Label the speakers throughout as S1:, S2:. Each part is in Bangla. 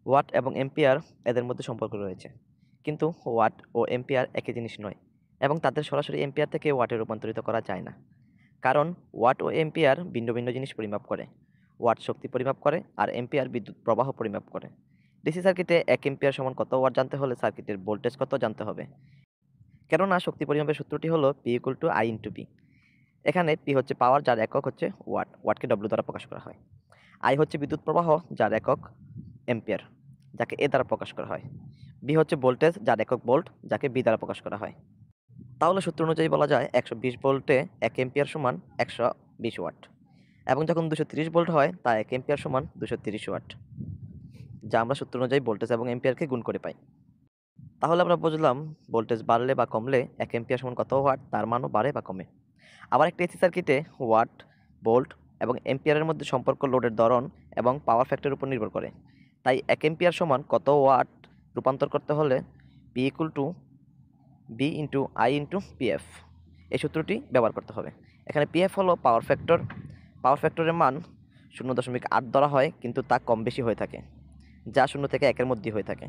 S1: ওয়াট এবং এম্পিয়ার এদের মধ্যে সম্পর্ক রয়েছে, কিন্তু ওয়াট ও এম্পিয়ার একই জিনিস নয় এবং তাদের সরাসরি এম্পিয়ার থেকে ওয়াটে রূপান্তরিত করা যায় না, কারণ ওয়াট ও এম্পিয়ার ভিন্ন ভিন্ন জিনিস পরিমাপ করে। ওয়াট শক্তি পরিমাপ করে আর এম্পিয়ার বিদ্যুৎ প্রবাহ পরিমাপ করে। ডিসি সার্কিটে 1 এম্পিয়ার সমান কত ওয়াট জানতে হলে সার্কিটের ভোল্টেজ কত জানতে হবে। কেননা শক্তি পরিমাপের সূত্রটি হলো P = I × V। এখানে P হচ্ছে পাওয়ার, যার একক হচ্ছে ওয়াট, ওয়াটকে W দ্বারা প্রকাশ করা হয়। I হচ্ছে বিদ্যুৎ প্রবাহ, যার একক এম্পিয়ার, যাকে A দ্বারা প্রকাশ করা হয়। V হচ্ছে ভোল্টেজ, যার একক ভোল্ট, যাকে V দ্বারা প্রকাশ করা হয়। তাহলে সূত্র অনুযায়ী বলা যায় 120 ভোল্টে 1 এম্পিয়ার সমান 120 ওয়াট, এবং যখন 230 ভোল্ট হয় তা 1 এম্পিয়ার সমান 230 ওয়াট, যা আমরা সূত্র অনুযায়ী ভোল্টেজ এবং এম্পিয়ারকে গুণ করে পাই। তাহলে আমরা বুঝলাম ভোল্টেজ বাড়লে বা কমলে 1 এম্পিয়ার সমান কত ওয়াট, তার মানও বাড়ে বা কমে। আবার একটা এসি সার্কিটে ওয়াট, ভোল্ট এবং এম্পিয়ারের মধ্যে সম্পর্ক লোডের ধরন এবং পাওয়ার ফ্যাক্টরের উপর নির্ভর করে। তাই 1 এম্পিয়ার সমান কত ওয়াট রূপান্তর করতে হলে P = V × I × PF এই সূত্রটি ব্যবহার করতে হবে। এখানে PF হলো পাওয়ার ফ্যাক্টর। পাওয়ার ফ্যাক্টরের মান 0.8 ধরা হয়, কিন্তু তা কম বেশি হয়ে থাকে, যা 0 থেকে 1-এর মধ্যে হয়ে থাকে।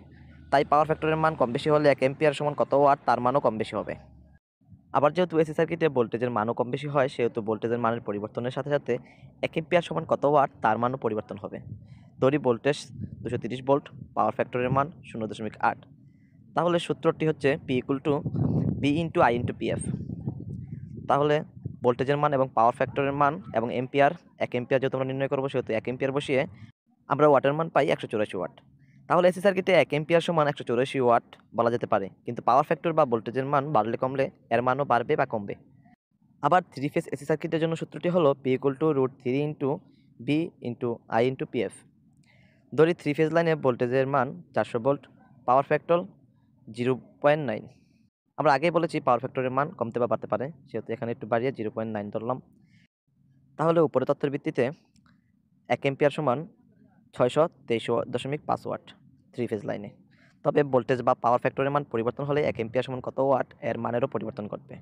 S1: তাই পাওয়ার ফ্যাক্টরের মান কম বেশি হলে 1 এম্পিয়ার সমান কত ওয়াট, তার মানও কম বেশি হবে। আবার যেহেতু এসি সার্কিটে ভোল্টেজের মানও কম বেশি হয়, সেহেতু ভোল্টেজের মানের পরিবর্তনের সাথে সাথে 1 এম্পিয়ার সমান কত ওয়াট, তার মানও পরিবর্তন হবে। ধরি ভোল্টেজ 230 ভোল্ট, পাওয়ার ফ্যাক্টরের মান 0.8। তাহলে সূত্রটি হচ্ছে P = V × I × PF। তাহলে ভোল্টেজের মান এবং পাওয়ার ফ্যাক্টরের মান এবং এম্পিয়ার, 1 এম্পিয়ার যেহেতু আমরা নির্ণয় করবো, সেহেতু 1 এম্পিয়ার বসিয়ে আমরা ওয়াটের মান পাই 184 ওয়াট। তাহলে এসি সার্কিটে 1 এম্পিয়ার সমান 184 ওয়াট বলা যেতে পারে, কিন্তু পাওয়ার ফ্যাক্টর বা ভোল্টেজের মান বাড়লে কমলে এর মানও বাড়বে বা কমবে। আবার 3 ফেজ এসি সার্কিটের জন্য সূত্রটি হলো P = √3 × V × I × PF। ধরি 3 ফেজ লাইনে ভোল্টেজের মান 400 ভোল্ট, পাওয়ার ফ্যাক্টর 0.9। আমরা আগেই বলেছি পাওয়ার ফ্যাক্টরের মান কমতে বা বাড়তে পারে, সেহেতু এখানে একটু বাড়িয়ে 0.9 ধরলাম। তাহলে উপরের তথ্যের ভিত্তিতে 1 এম্পিয়ার সমান 623.5 ওয়াট 3 ফেজ লাইনে। তবে ভোল্টেজ বা পাওয়ার ফ্যাক্টরের মান পরিবর্তন হলে 1 এম্পিয়ার সমান কত ওয়াট, এর মানেরও পরিবর্তন ঘটবে।